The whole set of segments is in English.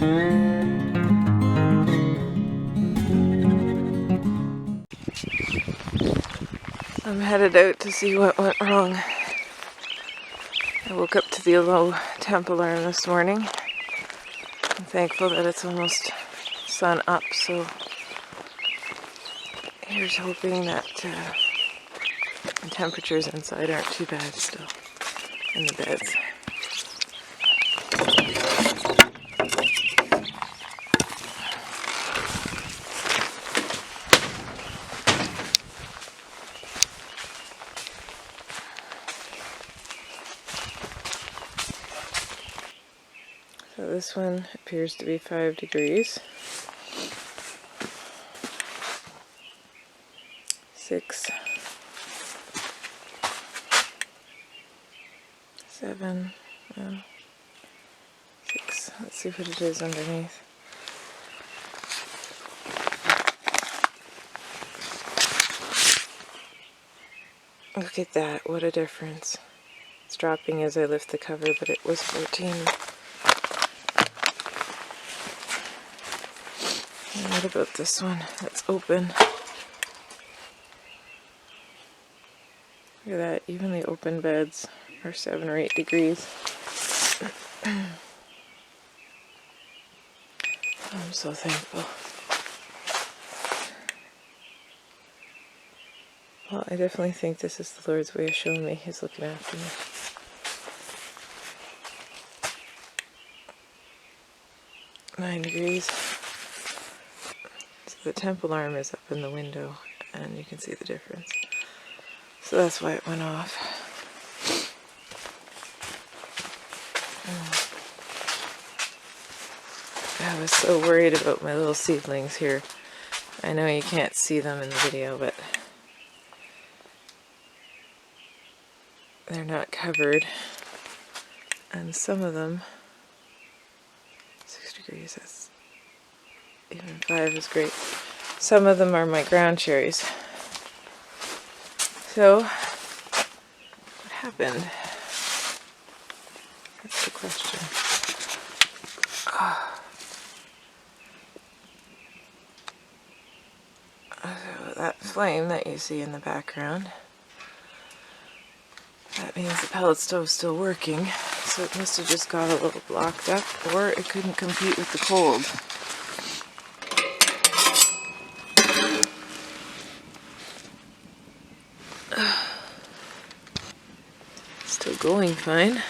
I'm headed out to see what went wrong. I woke up to the low temp alarm this morning. I'm thankful that it's almost sun up, so here's hoping that the temperatures inside aren't too bad still in the beds. So this one appears to be 5 degrees. 6, 7, 6. Let's see what it is underneath. Look at that, what a difference. It's dropping as I lift the cover, but it was 14. And what about this one that's open? Look at that, even the open beds are 7 or 8 degrees. I'm so thankful. Well, I definitely think this is the Lord's way of showing me He's looking after me. Nine degrees. So the temp alarm is up in the window, and you can see the difference. So that's why it went off. I was so worried about my little seedlings here. I know you can't see them in the video, but they're not covered. And some of them, 6 degrees, that's even 5 is great. Some of them are my ground cherries. So, what happened? That's the question. So that flame that you see in the background, that means the pellet stove's still working. So it must have just got a little blocked up, or it couldn't compete with the cold. Still going fine.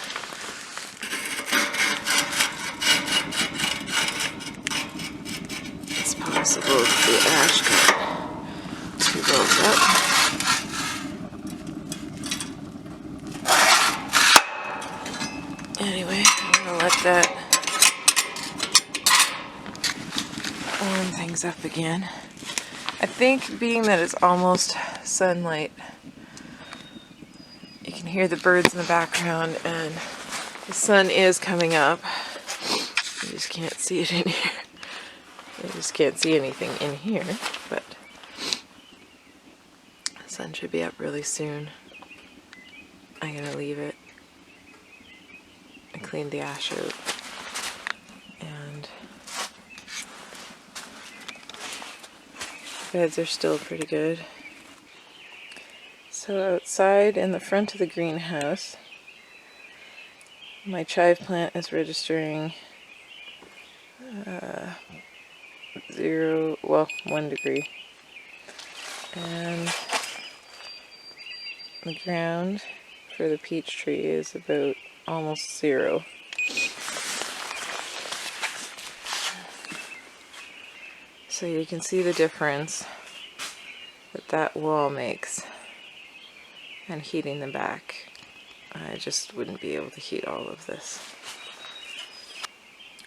It's possible the ash got too built up. Anyway, I'm gonna let that warm things up again. I think being that it's almost sunlight, you can hear the birds in the background and the sun is coming up. You just can't see it in here. You just can't see anything in here, but the sun should be up really soon. I'm gonna leave it. I cleaned the ash out, and the beds are still pretty good. So outside in the front of the greenhouse, my chive plant is registering 1 degree. And the ground for the peach tree is about almost 0. So you can see the difference that wall makes, and heating them back. I just wouldn't be able to heat all of this.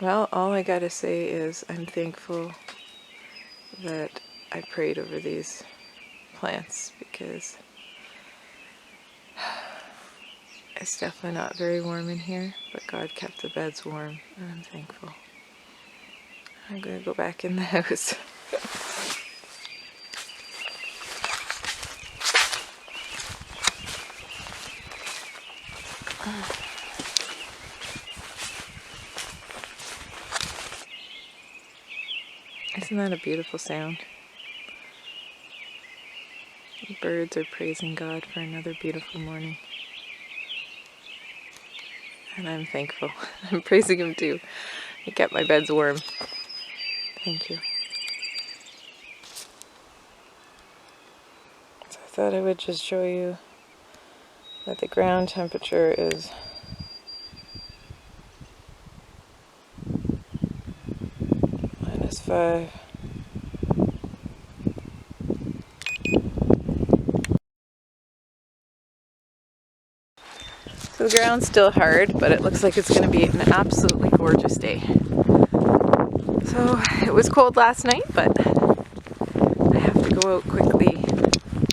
Well, all I gotta say is I'm thankful that I prayed over these plants, because it's definitely not very warm in here, but God kept the beds warm, and I'm thankful. I'm gonna go back in the house. Isn't that a beautiful sound? The birds are praising God for another beautiful morning. And I'm thankful. I'm praising Him too. He kept my beds warm. Thank you. So I thought I would just show you that the ground temperature is -5. So the ground's still hard, but it looks like it's going to be an absolutely gorgeous day. So it was cold last night, but I have to go out quickly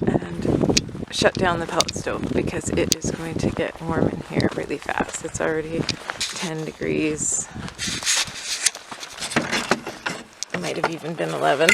and shut down the pellet stove because it is going to get warm in here really fast. It's already 10 degrees. It might have even been 11.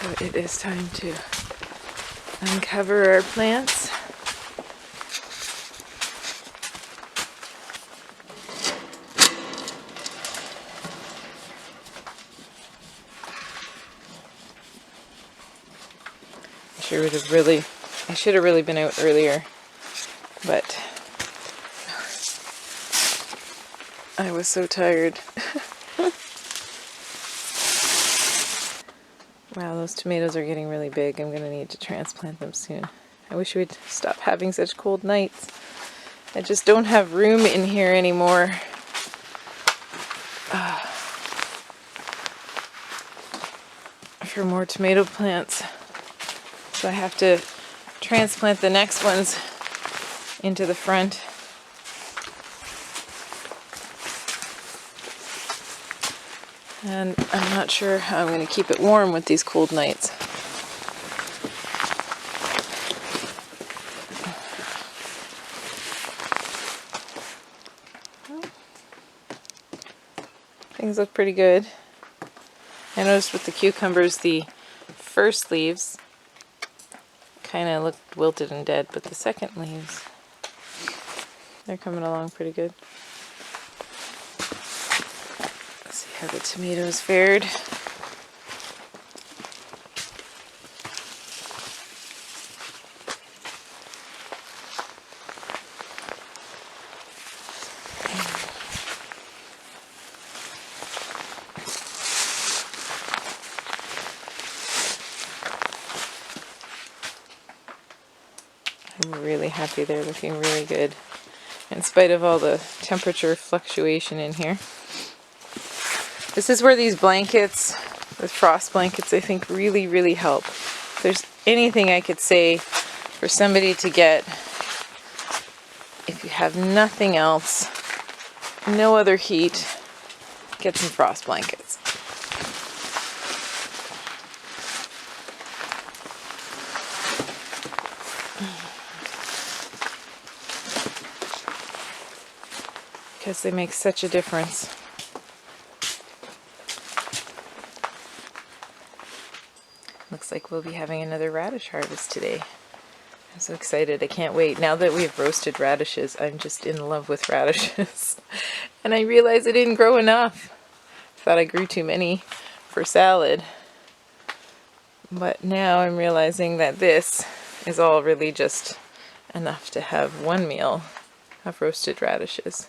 So it is time to uncover our plants. I should have really been out earlier, but I was so tired. Wow, those tomatoes are getting really big. I'm going to need to transplant them soon. I wish we'd stop having such cold nights. I just don't have room in here anymore. For more tomato plants. So I have to transplant the next ones into the front. And I'm not sure how I'm going to keep it warm with these cold nights. Things look pretty good. I noticed with the cucumbers, the first leaves kind of looked wilted and dead, but the second leaves, they're coming along pretty good. Let's see how the tomatoes fared. I'm really happy they're looking really good, in spite of all the temperature fluctuation in here. This is where these blankets, the frost blankets, I think really, really help. If there's anything I could say for somebody to get, if you have nothing else, no other heat, get some frost blankets. Because they make such a difference. Looks like we'll be having another radish harvest today. I'm so excited. I can't wait. Now that we've roasted radishes, I'm just in love with radishes. And I realized I didn't grow enough. I thought I grew too many for salad. But now I'm realizing that this is all really just enough to have one meal of roasted radishes.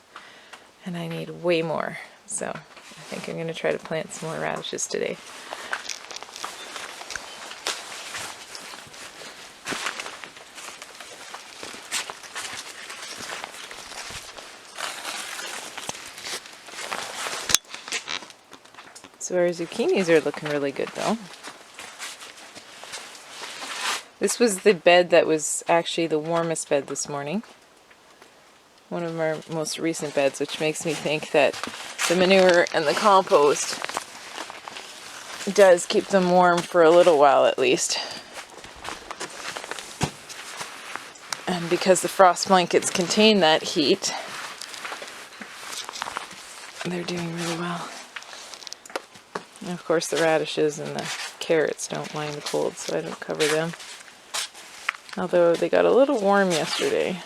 And I need way more. So I think I'm going to try to plant some more radishes today. So our zucchinis are looking really good though. This was the bed that was actually the warmest bed this morning. One of our most recent beds, which makes me think that the manure and the compost does keep them warm for a little while at least. because the frost blankets contain that heat, they're doing really well. And of course the radishes and the carrots don't mind the cold, so I don't cover them. Although they got a little warm yesterday,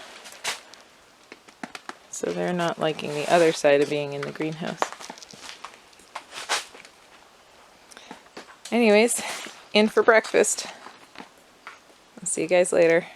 so they're not liking the other side of being in the greenhouse. Anyways, in for breakfast. I'll see you guys later.